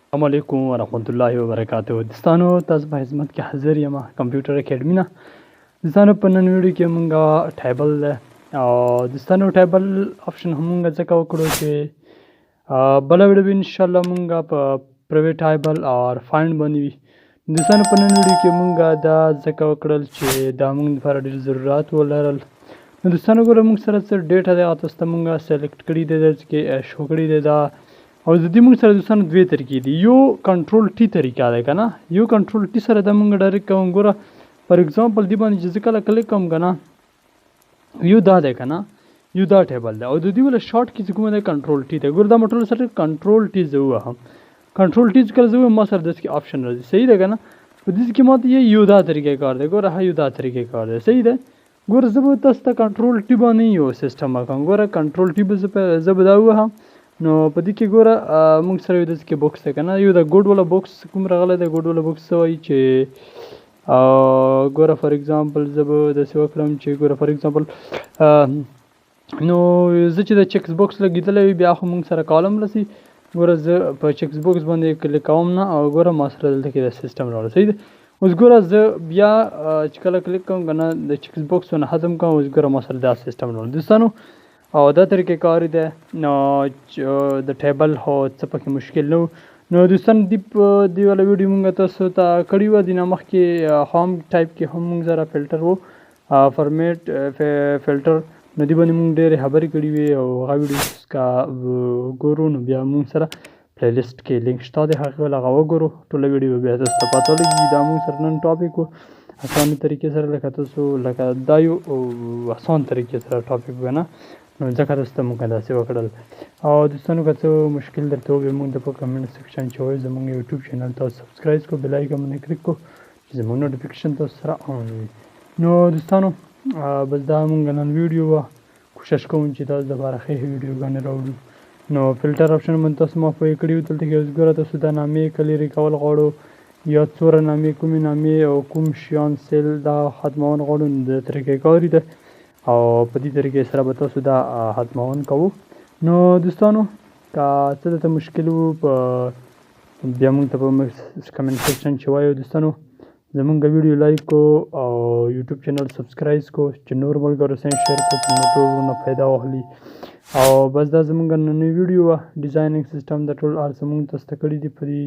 السلام علیکم ورحمت الله وبرکاته. دوستانو تاسو په خدمت کې حاضر یم کمپیوټر اکیډمي نه. دوستانو په نن ویډیو کې مونږه ټیبل او دوستانو ټیبل آپشن همونګه ځکه وکړو چې بل ویډیو ان شاء الله مونږه په پرایویټ ټیبل او فایند باندې وي. دوستانو په نن ویډیو کې مونږه دا ځکه وکړل چې دا مونږ لپاره ډېر ضرورت ولرل. نو دوستانو ګوره مونږ سره څه ډیټا دی هغه تاسو ته مونږه سلیکټ کړي دی چې شو کړي دی دا او د دې موږ سره دوستانو دوې طریقې دي. یو کنټرول ټي طریقه ده که نه، یو کنټرول ټي سره د موږ ډایرکټ کوم. ګوره فار ایگزامپل دې باندې چې زه کله کلیک کوم که نه، یو دا دی که نه، یو دا ټیبل دی او د دې وله شارټ کی چې کومه دی کنټرول ټي دی. ګوره دا مټول سره کنټرول ټي زه ووهم، کنټرول ټي چې کله زه ووهم ما سره داسې کې آپشن راځي. صحیح ده که نه؟ په دې کې ماته یو دا طریقې کار دی. ګوره ها یو دا طریقې کار دی. صحیح ده؟ ګوره زه به تاسو ته کنټرول ټي باندې یو سیسټم وکړم. ګوره کنټرول ټي به زه به دا ووهم. نو په دې کې ګوره موږ سره یو داسې کې بوکس دی که نه، یو د ګوډ والا بوکس کوم راغلی دی. ګوډ والا بوکس څه وایي چې ګوره فار ایگزامپل زه به داسې وکړم چې ګوره فار ایگزامپل نو زه چې د چیکس بوکس لګېدلی وي بیا خو موږ سره کالم رسي. ګوره زه په چیکس بوکس باندې کلیک کوم نه او ګوره ما سره دلته کې د سیسټم راغلی. صحیح ده؟ اوس ګوره زه بیا چې کله کلیک کوم که نه د چیکس بوکس ونه ختم کوم، اوس ګوره ما سره دا سیسټم راغلی. دوستانو او دا طریقې کار دی. نو د ټیبل هو څه پکې مشکل نه و. نو دوستانو دې والا ویډیو مونږ تاسو ته کړې وه. دې نه مخکې هوم ټایپ کې هم مونږ سره فلټر و، فارمیټ فلټر. نو دې باندې مونږ ډېرې خبرې کړې وې او هغه ویډیوز که ګورو نو بیا مونږ سره پلی لیسټ کې لینک شته دی، هغې ول هغه وګورو. ټوله ویډیو بیا تاسو ته پته لګي. دا مونږ سره نن ټاپک و اسانه طریقې سره، لکه تاسو لکه دا یو اسان طریقې سره ټاپک و نه، نو ځکه تاسو ته موږ داسې وکړل. او دوستانو که څه مشکل درته وبیا موږ ته په کمنټ سیکشن کې وایي. زموږ یوټیوب چینل تاسو سبسکرایب کړو، بیل آیکن باندې کلیک کړو چې زموږ نوټیفیکیشن تاسو سره آن وي. نو دوستانو بس دا موږ نن ویډیو وه، کوشش کوم چې تاسو دپاره ښې ویډیوګانې راوړو. نو فلټر آپشن باندې تاسو ما پوهې کړي وو. دلته کې اوس ګوره تاسو دا نامې که لرې کول غواړو یا څومره نامې، کومې نامې او کوم شیان سیل دا ختمول غواړو، نو د طریقې کاري ده او په دې طریقې سره به تاسو دا ختمون کوو. نو دوستانو که څه درته مشکل و بیا موږ ته په کمنټ سیکشن کې وایو. دوستانو زمونږ ویډیو لایک کو او یوټیوب چینل سبسکرایب کو چې نور ملګرو سره شیر کو چې نور ټولو نه فایده واخلي. او بس دا زمونږ نننۍ ویډیو وه، ډیزاینینګ سیسټم د ټول هر څه موږ تاسو ته کړي دي په دې